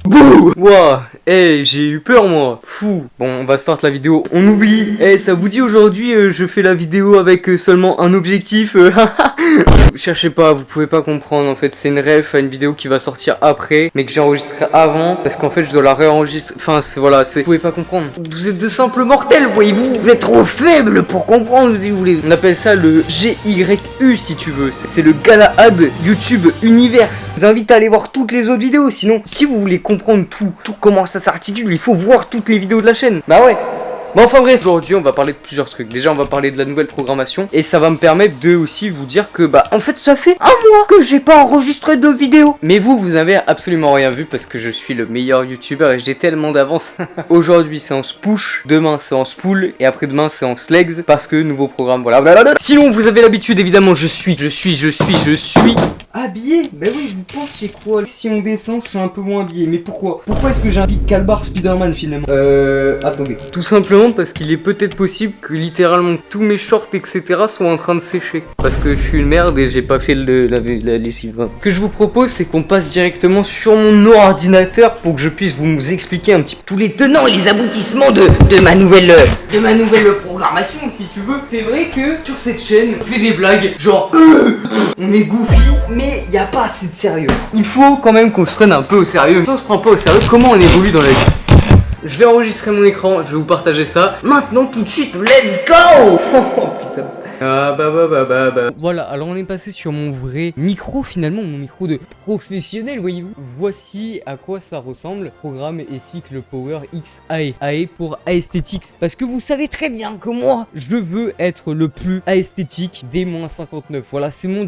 Bouh. Wouah, j'ai eu peur moi. Fou. Bon, on va start la vidéo. On oublie. Ça vous dit aujourd'hui, je fais la vidéo avec seulement un objectif. Cherchez pas, vous pouvez pas comprendre. En fait, c'est une ref à une vidéo qui va sortir après, mais que j'ai enregistré avant, parce qu'en fait, je dois la réenregistrer. Enfin, vous pouvez pas comprendre. Vous êtes de simples mortels, voyez-vous. Vous êtes trop faibles pour comprendre, si vous voulez. On appelle ça le GYU, si tu veux. C'est le Galahad YouTube Universe. Je vous invite à aller voir toutes les autres vidéos. Sinon, si vous voulez comprendre tout comment ça s'articule, il faut voir toutes les vidéos de la chaîne. Bah ouais. Bon, enfin bref, aujourd'hui on va parler de plusieurs trucs. Déjà on va parler de la nouvelle programmation et ça va me permettre de aussi vous dire que en fait ça fait un mois que j'ai pas enregistré de vidéo. Mais vous avez absolument rien vu parce que je suis le meilleur youtubeur et j'ai tellement d'avance. Aujourd'hui c'est en push, demain c'est en spool et après-demain c'est en legs parce que nouveau programme, voilà. Sinon vous avez l'habitude évidemment, je suis habillé. Bah oui, vous pensiez quoi? Si on descend, je suis un peu moins habillé. Mais pourquoi est-ce que j'ai un pic calbar Spider-Man finalement? Attendez. Tout simplement parce qu'il est peut-être possible que littéralement tous mes shorts etc soient en train de sécher. Parce que je suis une merde et j'ai pas fait la lessive. Ce que je vous propose c'est qu'on passe directement sur mon ordinateur pour que je puisse vous expliquer un petit peu tous les tenants et les aboutissements de ma nouvelle programmation si tu veux. C'est vrai que sur cette chaîne on fait des blagues genre on est goofy mais y a pas assez de sérieux. Il faut quand même qu'on se prenne un peu au sérieux. Si on se prend pas au sérieux, comment on évolue dans la vie? Je vais enregistrer mon écran, je vais vous partager ça. Maintenant, tout de suite, let's go! Oh putain. Voilà, alors on est passé sur mon vrai micro finalement, mon micro de professionnel, voyez-vous. Voici à quoi ça ressemble, programme et cycle Power X AE. AE pour Aesthetics. Parce que vous savez très bien que moi, je veux être le plus aesthétique des -59. Voilà, c'est mon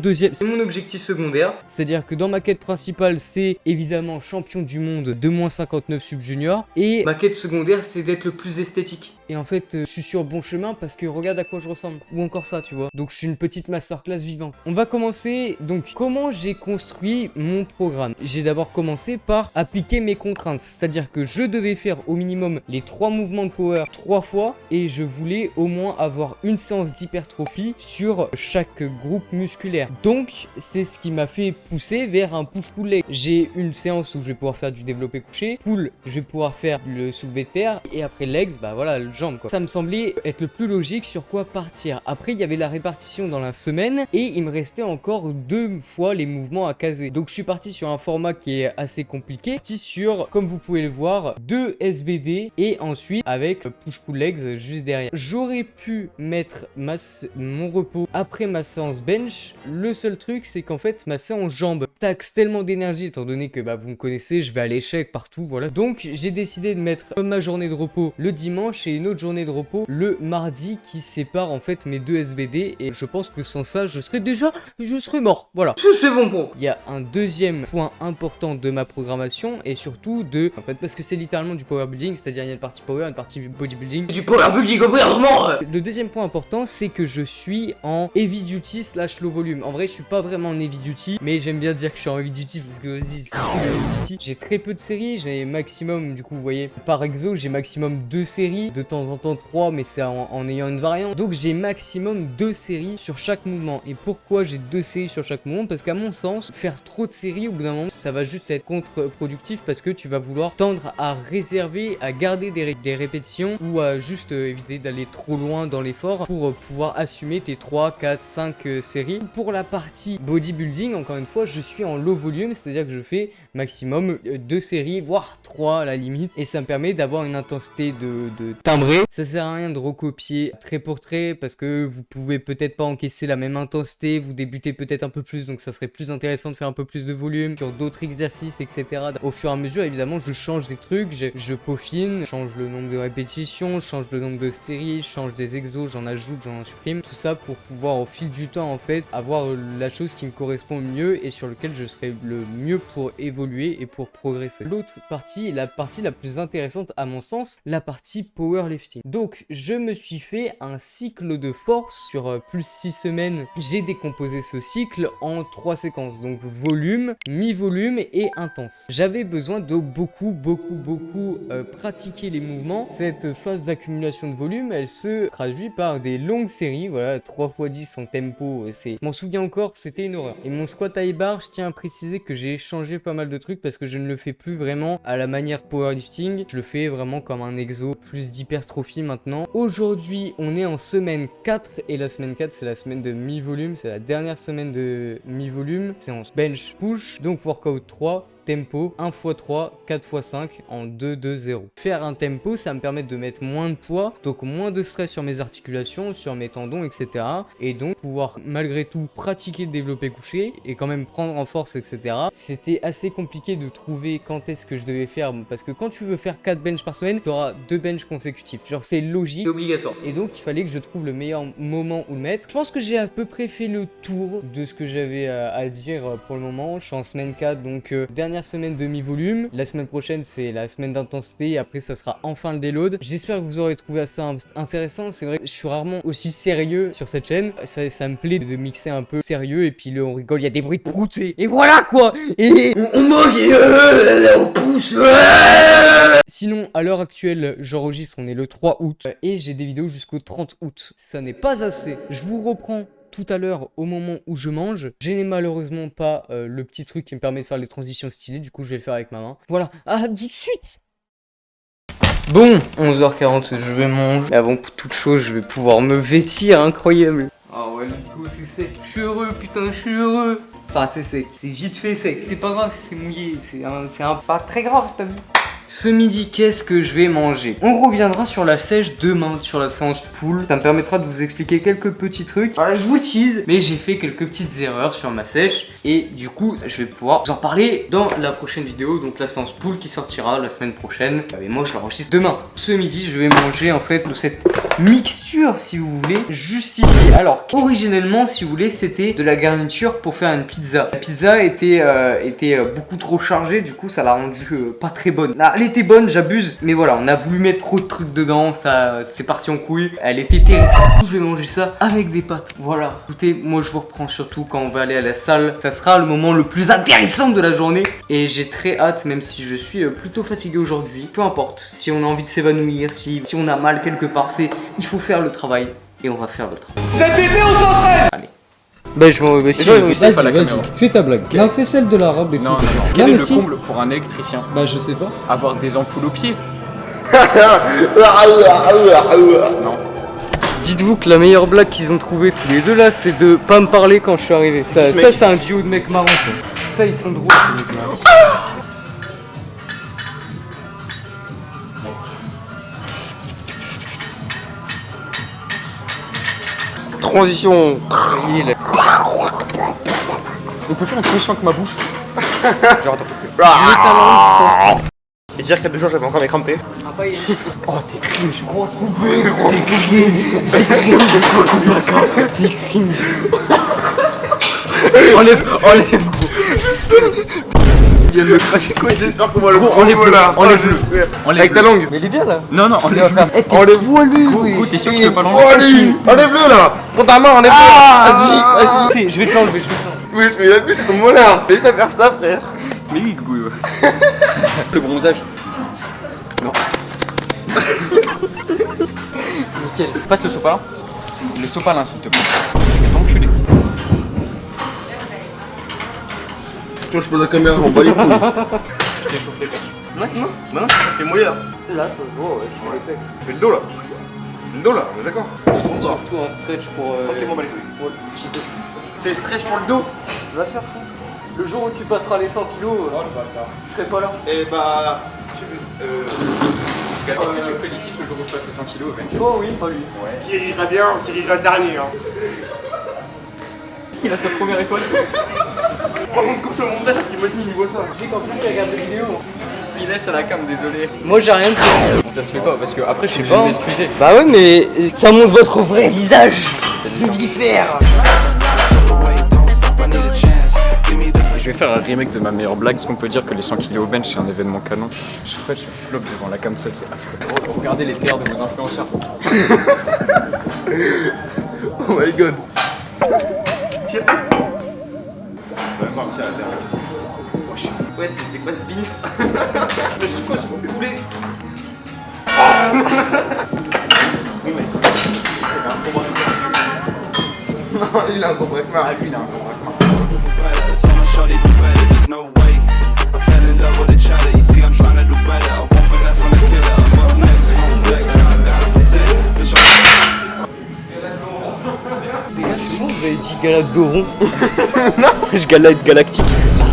objectif secondaire. C'est-à-dire que dans ma quête principale, c'est évidemment champion du monde de -59 sub junior. Et ma quête secondaire, c'est d'être le plus esthétique. Et en fait, je suis sur bon chemin parce que regarde à quoi je ressemble. Ou encore ça, tu vois. Donc, je suis une petite masterclass vivante. On va commencer. Donc, comment j'ai construit mon programme? J'ai d'abord commencé par appliquer mes contraintes. C'est-à-dire que je devais faire au minimum les 3 mouvements de power 3 fois. Et je voulais au moins avoir une séance d'hypertrophie sur chaque groupe musculaire. Donc, c'est ce qui m'a fait pousser vers un push-pull leg. J'ai une séance où je vais pouvoir faire du développé couché. Pull, je vais pouvoir faire le soulevé de terre. Et après legs, bah voilà, jambes quoi. Ça me semblait être le plus logique sur quoi partir. Après il y avait la répartition dans la semaine et il me restait encore 2 fois les mouvements à caser. Donc je suis parti sur un format qui est assez compliqué. Parti sur, comme vous pouvez le voir, 2 SBD et ensuite avec push-pull legs juste derrière. J'aurais pu mettre mon repos après ma séance bench. Le seul truc c'est qu'en fait ma séance jambes taxe tellement d'énergie étant donné que vous me connaissez, je vais à l'échec partout, voilà. Donc j'ai décidé de mettre ma journée de repos le dimanche et une autre journée de repos le mardi qui sépare en fait mes 2 SBD et je pense que sans ça je serais mort, voilà. C'est bon pour. Il y a un deuxième point important de ma programmation et surtout en fait parce que c'est littéralement du power building, c'est-à-dire il y a une partie power, une partie bodybuilding. Du power building vraiment. Le deuxième point important c'est que je suis en heavy duty / low volume. En vrai je suis pas vraiment en heavy duty mais j'aime bien dire que je suis en heavy duty parce que vas-y c'est cool le heavy duty. J'ai très peu de séries, j'ai maximum du coup vous voyez par exo j'ai maximum 2 séries, de temps en temps 3 mais c'est en ayant une variante. Donc j'ai maximum 2 séries sur chaque mouvement. Et pourquoi j'ai 2 séries sur chaque mouvement? Parce qu'à mon sens faire trop de séries au bout d'un moment ça va juste être contre-productif parce que tu vas vouloir tendre à réserver, à garder des répétitions ou à juste éviter d'aller trop loin dans l'effort pour pouvoir assumer tes 3, 4, 5 séries. Pour la partie bodybuilding encore une fois je suis en low volume, c'est à dire que je fais maximum 2 séries voire 3 à la limite et ça me permet d'avoir une intensité de timbré. Ça sert à rien de recopier trait pour trait parce que vous pouvez peut-être pas encaisser la même intensité, vous débutez peut-être un peu plus donc ça serait plus intéressant de faire un peu plus de volume sur d'autres exercices etc. Au fur et à mesure évidemment je change des trucs, je peaufine, je change le nombre de répétitions, je change le nombre de séries, je change des exos, j'en ajoute, j'en supprime, tout ça pour pouvoir au fil du temps en fait avoir la chose qui me correspond le mieux et sur lequel je serai le mieux pour évoluer et pour progresser. L'autre partie, la partie la plus intéressante à mon sens, la partie powerlifting. powerlifting. Donc je me suis fait un cycle de force sur plus 6 semaines. J'ai décomposé ce cycle en 3 séquences, donc volume, mi-volume et intense. J'avais besoin de beaucoup pratiquer les mouvements. Cette phase d'accumulation de volume, elle se traduit par des longues séries, voilà, 3x10 en tempo, je m'en souviens encore, c'était une horreur. Et mon squat high bar, je tiens à préciser que j'ai changé pas mal de trucs parce que je ne le fais plus vraiment à la manière powerlifting, je le fais vraiment comme un exo, plus d'hypertrophie maintenant. Aujourd'hui, on est en semaine 4 et la semaine 4, c'est la semaine de mi-volume, c'est la dernière semaine de mi-volume, séance bench push, donc workout 3. Tempo 1x3, 4x5 en 2-2-0. Faire un tempo, ça va me permettre de mettre moins de poids, donc moins de stress sur mes articulations, sur mes tendons, etc. Et donc pouvoir malgré tout pratiquer le développé couché et quand même prendre en force, etc. C'était assez compliqué de trouver quand est-ce que je devais faire, parce que quand tu veux faire 4 bench par semaine, tu auras 2 bench consécutifs. Genre c'est logique, c'est obligatoire. Et donc il fallait que je trouve le meilleur moment où le mettre. Je pense que j'ai à peu près fait le tour de ce que j'avais à dire pour le moment. Je suis en semaine 4, donc dernière semaine de mi-volume. La semaine prochaine, c'est la semaine d'intensité. Et après, ça sera enfin le déload. J'espère que vous aurez trouvé ça intéressant. C'est vrai, je suis rarement aussi sérieux sur cette chaîne. Ça me plaît de mixer un peu sérieux. Et puis là, on rigole, il y a des bruits de prout. Et voilà quoi. Et on moque et on pousse. Sinon, à l'heure actuelle, j'enregistre, on est le 3 août. Et j'ai des vidéos jusqu'au 30 août. Ça n'est pas assez. Je vous reprends tout à l'heure au moment où je mange. Je n'ai malheureusement pas le petit truc qui me permet de faire les transitions stylées, du coup je vais le faire avec ma main. Voilà, à tout de suite. Bon, 11h40, je vais manger. Mais avant toute chose, je vais pouvoir me vêtir, incroyable. Ah ouais, let's go, c'est sec. Je suis heureux, putain, je suis heureux. Enfin, c'est sec, c'est vite fait sec. C'est pas grave, c'est mouillé, c'est pas très grave, t'as vu. Ce midi, qu'est-ce que je vais manger? On reviendra sur la sèche demain, sur la séance pool. Ça me permettra de vous expliquer quelques petits trucs. Voilà, je vous tease, mais j'ai fait quelques petites erreurs sur ma sèche. Et du coup, je vais pouvoir vous en parler dans la prochaine vidéo. Donc la séance pool qui sortira la semaine prochaine. Et moi, je l'enregistre demain. Ce midi, je vais manger en fait de cette mixture, si vous voulez, juste ici. Alors, originellement, si vous voulez, c'était de la garniture pour faire une pizza. La pizza était beaucoup trop chargée, du coup, ça l'a rendue pas très bonne. Là, elle était bonne, j'abuse, mais voilà, on a voulu mettre trop de trucs dedans, ça c'est parti en couille. Elle était terrifiante. Je vais manger ça avec des pâtes. Voilà. Écoutez, moi je vous reprends surtout quand on va aller à la salle. Ça sera le moment le plus intéressant de la journée. Et j'ai très hâte, même si je suis plutôt fatigué aujourd'hui. Peu importe, si on a envie de s'évanouir, si on a mal quelque part, il faut faire le travail. Et on va faire le travail. Cet été, on s'entraîne. Allez. Bah je m'en vais. Vas-y, fais ta blague. Okay. Non, fais celle de l'arabe et tout. Non. Quel est le comble pour un électricien? Bah je sais pas. Avoir des ampoules aux pieds. Non. Dites-vous que la meilleure blague qu'ils ont trouvée tous les deux là, c'est de pas me parler quand je suis arrivé. Ça c'est un duo de mecs marrants. Ça ils sont drôles ces mecs marrants. Transition. On peut faire une transition avec ma bouche. Genre attends. Et dire qu'il y a 2 jours j'avais encore mes crampés. Ah pas y oh t'es cringe. Gros coupé, gros coupé. C'est cringe. Enlève Il vient de me cracher quoi. J'espère qu'on va le prendre là. Enlève-le. Avec ta langue. Mais il est bien là. Non, enlève-le. Enlève-le. Gros, t'es sûr que tu veux pas l'enlever? Enlève-le là. Prends ta main, enlève-le. Vas-y. Je vais te l'enlever, Oui, mais il a vu, c'est ton molaire. Fais juste à faire ça, frère. Mais oui, Gougou. Le bronzage. Non. Nickel. Passe le sopalin. Le sopalin, s'il te plaît. Je vais t'enculer. Tiens, je pose la caméra, on va les couilles. Je t'échauffe les pecs. Maintenant, t'es mouillé là. Là, ça se voit, ouais, je prends les pecs. Fais le dos là. Le dos là, on est d'accord. C'est surtout un stretch pour. Ok, bon, bah les couilles. Pour fils de pute. C'est le stretch pour le dos. Va te faire foutre. Le jour où tu passeras les 100 kilos, je serai pas là. Et bah. Est-ce que tu me félicites le jour où je passe les 100 kilos, mec? Oh oui, pas lui. Ouais. Qui rira bien, qui rira le dernier. Hein. Il a sa première étoile. Par contre, comme ça, mon père, imagine, il voit ça. Tu sais qu'en plus, il regarde des vidéos. S'il laisse à la cam, désolé. Moi, j'ai rien de ça. Ça se fait pas parce que après, je suis pas obligé de m'excuser. Bah ouais, mais ça montre votre vrai visage de vipère. Je vais faire un remake de ma meilleure blague. Est-ce qu'on peut dire que les 100 kilos au bench c'est un événement canon? Chaque fois je flop devant la cam seule, c'est affreux. Regardez les PR de vos influenceurs. Oh my god. Tire. Ouais, c'est des grosses beans. Le squash pour poulet. Non, lui il a un gros bref marre. Lui il a un gros braquement. C'est bon, vous avez dit galade d'Oron. Non, je galade galactique.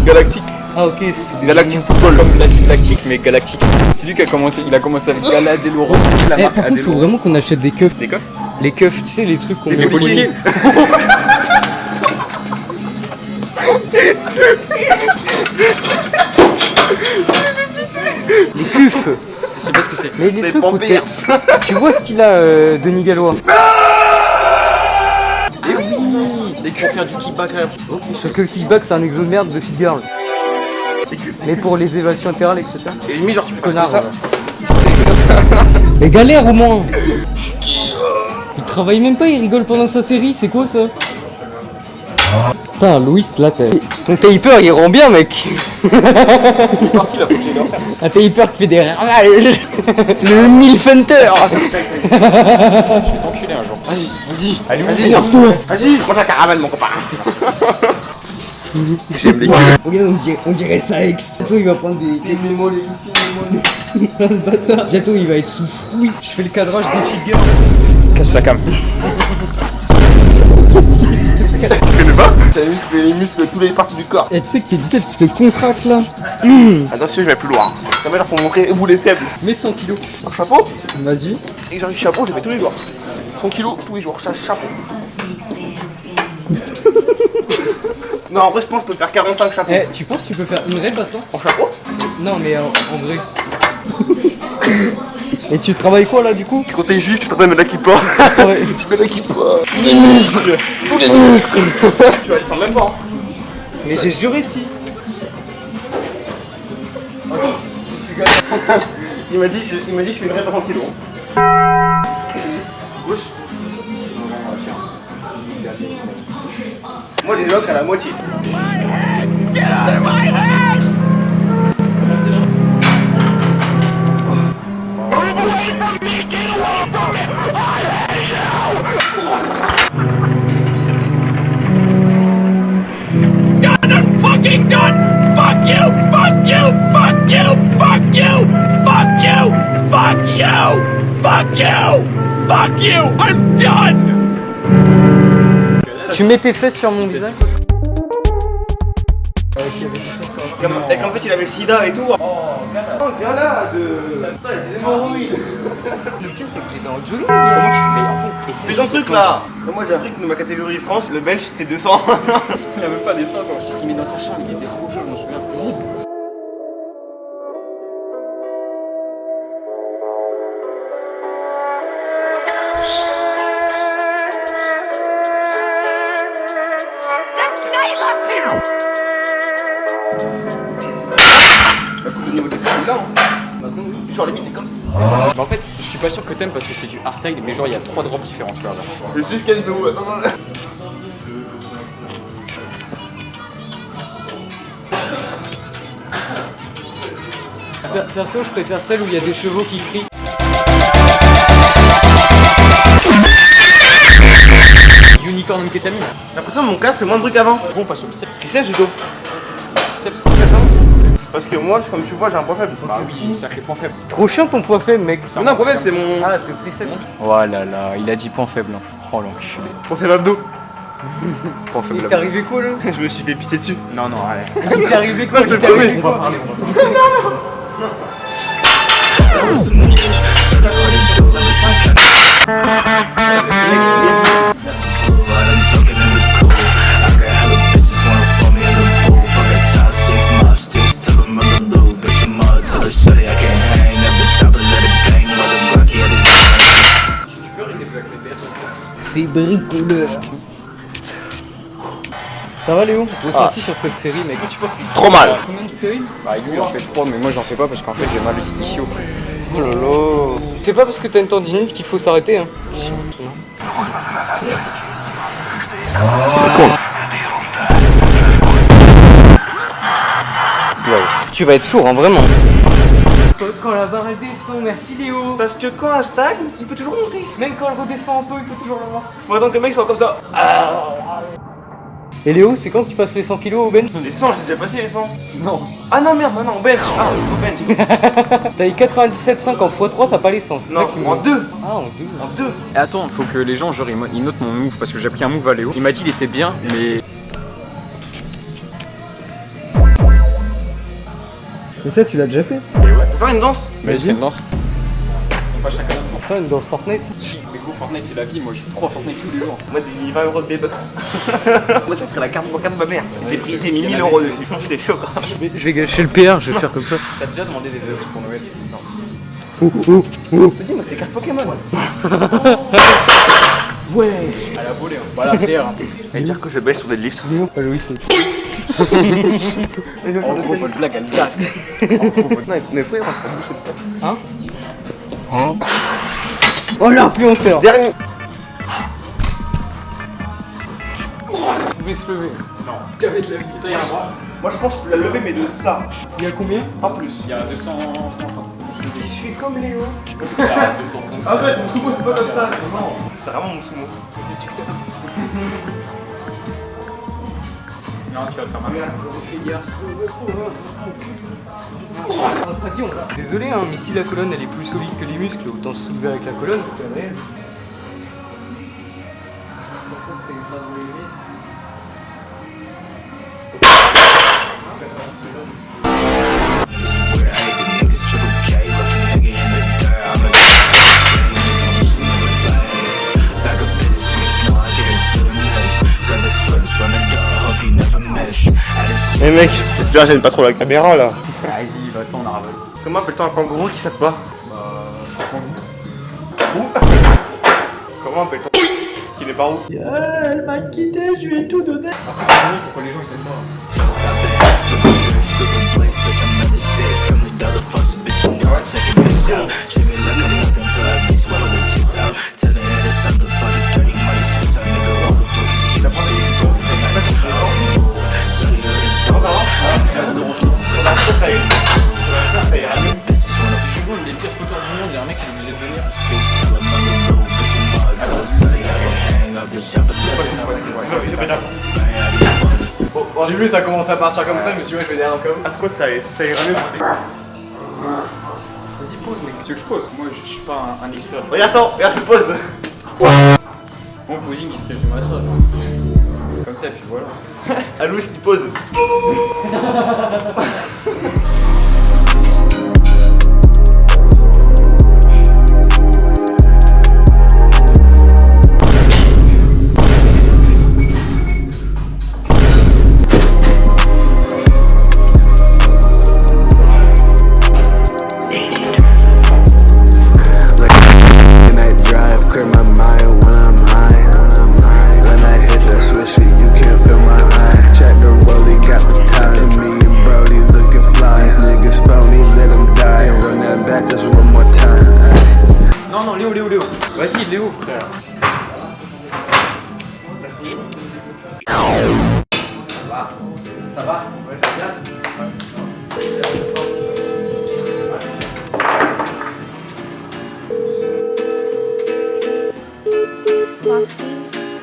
Galactique. Ah ok, c'est Galactique football comme l'acide lactique mais galactique. C'est lui qui a commencé, il a commencé avec Galade et Laurent, la marque par contre, faut vraiment qu'on achète des keufs. Des coffres. Les keufs, tu sais, les trucs qu'on Les met policiers. Les keufs. Je sais pas ce que c'est. Mais les Des trucs où pampers. tu vois ce qu'il a, Denis Gallois. Et oui. Des pour faire du kickback. Ce que le kickback, c'est un exo de merde de Fit Girl. Mais pour les évasions latérales, etc. Et limite, genre, tu peux faire Connard. comme ça. Mais galère au moins. Il travaille même pas, il rigole pendant sa série, c'est quoi ça? Putain, Louis, là, ton taper il rend bien, mec. Parti là, faut que j'aille leur faire. Un taper qui fait des ravages. Le Milf Hunter. Je vais t'enculer un jour. Vas-y. Allez, Vas-y, Lève-toi. Vas-y, prends ta caravane, mon copain. J'aime les Regarde, on dirait ça ex. Bientôt il va prendre des mémoles le bâtard. Bientôt il va être sous fruit. Je fais le cadrage des figures. Casse la cam. Tu connais pas? Les muscles, tous les parties du corps. Et tu sais que tes biceps ils se contractent là. Attention, je vais plus loin. Ça va, genre, pour montrer vous les faibles. Mais 100 kilos. Un chapeau. Vas-y. Et genre, du chapeau, je le fais tous les jours. 100 kilos, tous les jours, ça, chapeau. Non, en vrai, je pense que je peux faire 45 chapeaux. Eh, tu penses que tu peux faire une rêve à ça? En chapeau? Non, mais en vrai. Et tu travailles quoi là du coup? Quand t'es juif, tu t'entraînes de la kippa. Ouais. Tu mets la kippa. Tous les muscles. Tous les muscles. Tu vas descendre même pas. Mais j'ai juré si. Il m'a dit, je fais une rêve à 30 kilos. Gauche. Moi, j'ai lock à la moitié. Fucking done! Fuck you! Fuck you! Fuck you! Fuck you! Fuck you! Fuck you! Fuck you! Fuck you! I'm done! Tu mets tes fesses sur mon visage? Et qu'en fait, il avait le sida et tout. Oh, viens là, Putain, il y a des hémorroïdes. Le pire c'est que j'étais en jogging. Comment tu fais en fait? Fais ton truc là. Moi, j'ai appris que dans ma catégorie France, le belge c'était 200. Il y a même pas des seins quoi. Ce qu'il met dans sa chambre, il était trop chaud, je m'en souviens. La coupe de niveau t'es plus là. Maintenant, oui. Genre, limite, t'es comme ça. Mais en fait, je suis pas sûr que t'aimes parce que c'est du hardstyle, mais genre il y a 3 drops différents, tu vois. Là. Le suspenso, attends. Perso, je préfère celle où il y a des chevaux qui crient. Unicorn and kétamine. J'ai l'impression que mon casque fait moins de bruit qu'avant. Bon, on passe au biceps. Triceps plutôt. Biceps. Parce que moi, comme tu vois, j'ai un point faible. Bah oui, sacré point faible. Trop chiant ton poids faible, mec. Non, un point faible, c'est mon. Ah, t'es triceps. Oh là là, il a dit point faible. Oh l'enculé. Point faible abdos. Point faible. Il t'est arrivé quoi là? Je me suis fait pisser dessus. Non, non, allez. Il t'est arrivé quoi? Non, je Il te t'est arrivé promets. quoi? C'est bricoleur. Ça va Léo? Ressenti sur cette série mec? Tu penses qu'il Trop mal. Combien de séries? Bah lui il en fait 3 mais moi j'en fais pas parce qu'en fait j'ai mal ici au cou. Oh là là. C'est pas parce que t'as une tendinite qu'il faut s'arrêter hein. Tu vas être sourd hein vraiment. Quand la barre elle descend, merci Léo. Parce que quand elle stagne, il peut toujours monter. Même quand elle redescend un peu, il faut toujours l'avoir. Moi donc les mecs sont comme ça. Et Léo, c'est quand que tu passes les 100 kilos au bench? Les 100, j'ai déjà passé les 100. Non. Ah non merde, non, au bench. Ah, au bench. T'as eu 97,5 en x3, t'as pas les 100. C'est ça Non, qui me- en 2. Ah, en 2. En 2. Et attends, faut que les gens genre ils notent mon move parce que j'ai appris un move à Léo. Il m'a dit il était bien mais... Mais ça, tu l'as déjà fait? On peut faire une danse? Vas-y fais une danse. On va chacun notre tour. C'est pas une danse Fortnite ça? Mais gros Fortnite c'est la vie, moi je joue trop à Fortnite tous les jours. Moi, des 20 € de bébé. Moi, j'ai pris la carte bancaire de ma mère. J'ai mis 1000 € dessus. C'est chaud quand même. Je vais gâcher le PR, je vais faire comme ça. T'as déjà demandé des vœux pour Noël? Non. Je te dis, moi, c'est des cartes Pokémon. Ouais. À la volée, hein. Voilà, PR. Hein. Et dire que je baisse sur des lifts. Ah Louis, c'est... En gros, votre blague elle date. Non, mais pourquoi il rentre en bouche comme ça? Oh l'influenceur. Dernier. Vous pouvez se lever. Jamais de la vie. Ça y est, Moi, je pense que je peux la lever, mais de ça. Il y a combien? Pas plus. il y a 230 ans. Si je fais comme Léo. Il y a 205. Arrête, mon sumo, c'est pas comme ça. C'est vraiment mon sumo. Non, tu vas faire ma mère. Désolé hein, mais si la colonne elle est plus solide que les muscles, autant se soulever avec la colonne. C'est réel. Eh mec, j'espère que j'aime pas trop la caméra là. Vas-y, va-t'en, on arrête. Comment appelle-t-on un kangourou qui saute pas? Comment appelle-t-on qui n'est pas roux? Pourquoi les gens ils t'aiment pas? Les pires spotters du monde, il y a un mec qui est obligé de venir. J'ai vu ça commence à partir comme ça, je me suis dit ouais je vais derrière un com. Ah, c'est quoi ça ira mieux? Vas-y pose mec, tu veux que je pose? Moi je suis pas un expert. Regarde, attends, regarde, je pose. Mon posing il se résume à ça. Comme ça et puis voilà. À Louis qui pose. Non, Léo. Vas-y, Léo, frère. Ça va? Ouais, ça va bien.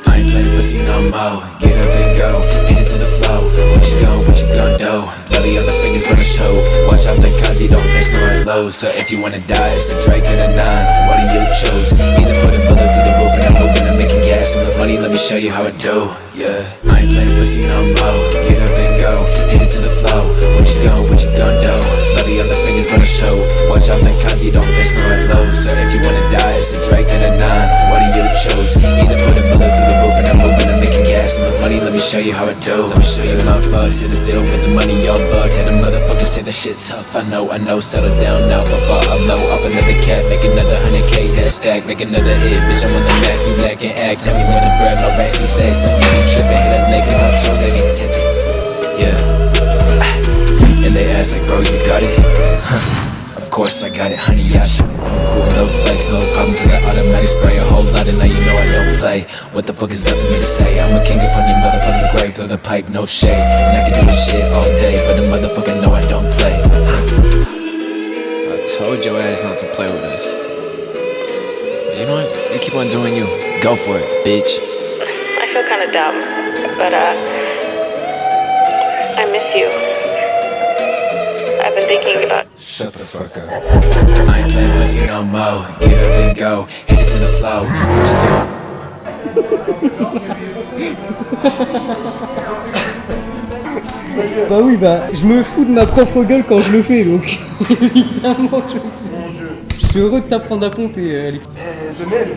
I ain't play pussy no more. Get up and go, hit it to the flow. What you gon' do? Tell the other fingers gonna show. Watch out the cause he don't miss no right lows. So if you wanna die, it's the Drake and a 9. What do you choose? Either put a bullet through the roof and I'm moving and making gas and the money, let me show you how I do. Yeah, I ain't play pussy no more. Get up and go, hit it to the flow. What you gon' do? Tell the other fingers gonna show. Watch out the cause he don't miss no right lows. So if you wanna die, it's the Drake and a 9. What do you choose? Either put a bullet through the roof and I'm moving and making gas and the money, let me show you how I do. Let me show you my fucks, hit the zero with the money, y'all bugged. Had a motherfucking say the shit tough, I know, settle down now before I'm low. Off another cap, make another 100K, that stack, make another hit, bitch, I'm on the map, you lacking act. Tell me when to grab my racks, he stacks, some you trippin', hit a nigga, my toes, they be tippin'. Yeah, and they ask like, bro, you got it? Of course I got it, honey, I should. I'm cool, no flex, no problems, I got automatic spray a whole lot, and now you know I don't play. What the fuck is left for me to say? I'm a king up on your motherfucking grave, throw the pipe, no shade. And I can do this shit all day, but the motherfucker know I don't play. I told your ass not to play with us. You know what? You keep on doing you. Go for it, bitch. I feel kinda dumb, but I miss you. I've been thinking about. Shut the fuck up. I ain't playing pussy no more. Get up and go. Hit it to the flow. What you doing? Bah oui, bah je me fous de ma propre gueule quand je le fais, donc évidemment je le fais. Je suis heureux de t'apprendre à compter, Alex. De même.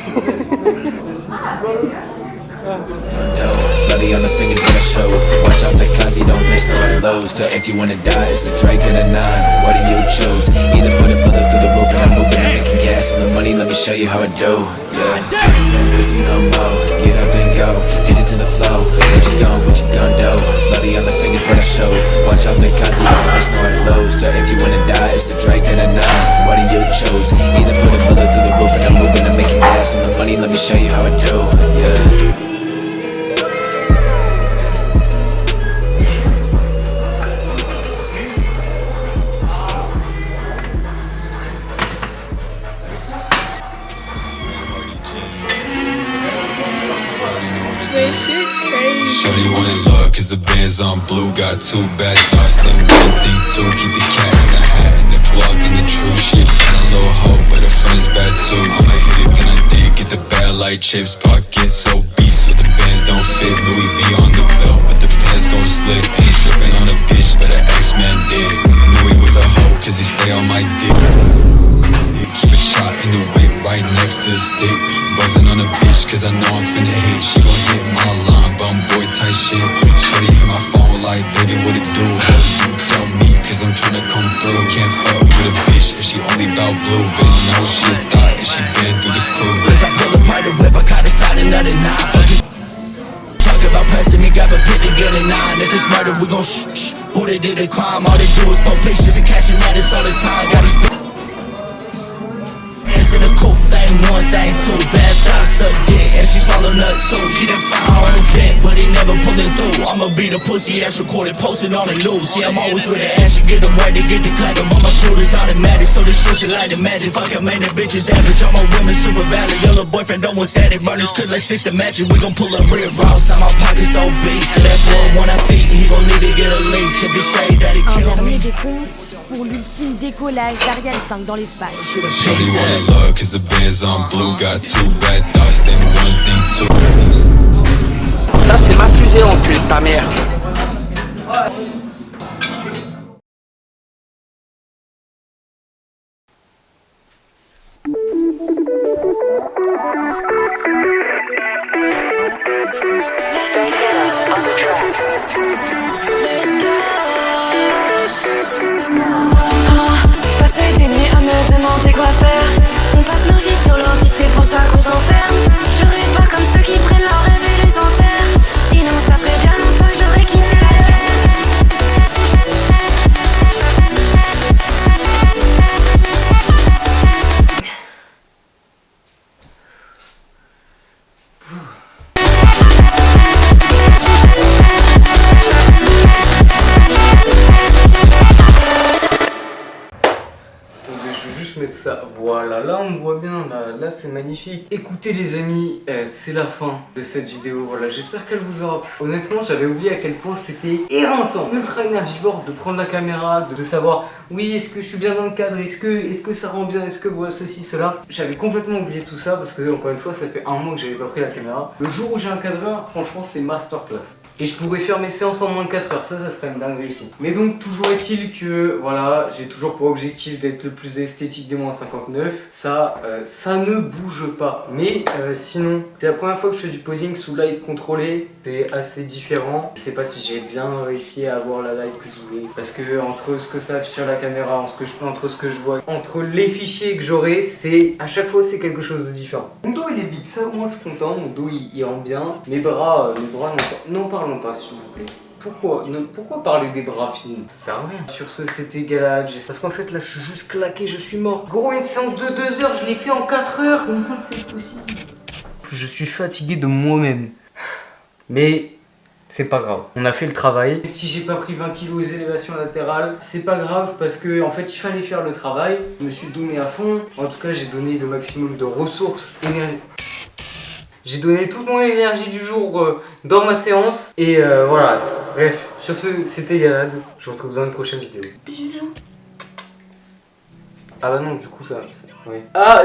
Bloody on the fingers gonna show. Watch out because he don't miss no lows. So if you wanna die, it's a Drake and a 9. What do you choose? Either put a bullet through the roof and I'm moving and making gas. And the money, let me show you how I do. Yeah, pussy no more. Get up and go. Hit it to the flow. What you gon' do? Bloody on the fingers gonna show. Watch out because he don't miss no lows. So if you wanna die, it's the Drake and a 9. What do you choose? Either put a bullet through the roof and I'm moving and making gas. And the money, let me show you how I do. Yeah. Shorty wanna love cause the band's on blue. Got two bad thoughts, think one, think two. Keep the cat in the hat and the plug in the true. She a little hoe, but her friend's bad too. I'ma hit it, then I dig, get the bad like chips. Pockets so beast, so the bands don't fit. Louis V on the belt, but the pants gon' slip. Ain't trippin' on a bitch, but an X-Man did. Louis was a hoe cause he stay on my dick. Keep a chop in the whip right next to the stick. Buzzing on a bitch cause I know I'm finna hit. She gon' hit my line, bum boy type shit. Shorty hit my phone like, baby, what it do? What you tell me cause I'm tryna come through. Can't fuck with a bitch if she only bout blue. Baby, know she a thought if she been through the crew. Bitch, I pull apart the whip, I caught it side another 9. Fuck it. Talk about pressing me, grab a pit and get a 9. If it's murder, we gon' shh. Who they did a crime? All they do is pump patience and cashing at us all the time. Got these in the coop, thing one, thing two. Bad thoughts, suck dick, and she swallow nut too. He done found her own vent, but he never pulling through. I'ma be the pussy ass recorded, posted on the news. Yeah, I'm always with the ass, she get the white, they get the clap. I'm on my shoulders automatic, so this shit like the magic. Fuck, I made the bitches average. All my women super valid. Your little boyfriend don't want static burners, could like 6 the magic. We gon' pull up real routes, time my pockets so big. So that boy when I feet, he gon' need to get a lease. If he say that he kill me. Des comptes pour l'ultime décollage d'Ariane 5 dans l'espace. Shorty wanna love cause the band's on blue. Got two bad thoughts, think one, think two. Ça c'est ma fusée en cul de ta mère. Je passais des nuits à me demander quoi faire. On passe nos vies sur l'ordi, c'est pour ça qu'on s'enferme. J'aurais pas comme ceux qui prennent leurs rêves et les enterrent. Sinon ça ferait bien longtemps que j'aurais quitté la terre. Mettre ça, voilà, là on me voit bien, là c'est magnifique. Écoutez les amis, c'est la fin de cette vidéo, voilà, j'espère qu'elle vous aura plu. Honnêtement j'avais oublié à quel point c'était éreintant, ultra énergivore de prendre la caméra, de savoir oui est-ce que je suis bien dans le cadre, est-ce que ça rend bien, est-ce que voilà ceci, cela. J'avais complètement oublié tout ça parce que encore une fois ça fait un mois que j'avais pas pris la caméra. Le jour où j'ai un cadreur, franchement c'est masterclass. Et je pourrais faire mes séances en moins de 4 heures, ça serait une dinguerie ici. Mais donc toujours est-il que voilà, j'ai toujours pour objectif d'être le plus esthétique des moins 59. Ça ne bouge pas. Mais sinon, c'est la première fois que je fais du posing sous light contrôlé. C'est assez différent. Je sais pas si j'ai bien réussi à avoir la light que je voulais. Parce que entre ce que ça affiche sur la caméra, entre ce que je vois, entre les fichiers que j'aurai, c'est à chaque fois c'est quelque chose de différent. Mon dos il est big, ça moi je suis content, mon dos il rend bien. Mes bras n'en parlons pas s'il vous plaît. Pourquoi parler des bras films? Ça sert à rien. Sur ce, c'était Galad. Parce qu'en fait, là, je suis juste claqué, je suis mort. Gros, une séance de 2 heures, je l'ai fait en 4 heures. Comment c'est possible? Je suis fatigué de moi-même. Mais c'est pas grave. On a fait le travail. Même si j'ai pas pris 20 kg aux élévations latérales, c'est pas grave parce que, en fait, il fallait faire le travail. Je me suis donné à fond. En tout cas, j'ai donné le maximum de ressources, énergie. J'ai donné toute mon énergie du jour dans ma séance. Et voilà, bref, sur ce, c'était Galad. Je vous retrouve dans une prochaine vidéo. Bisous. Ah bah non, du coup ça ouais. Ah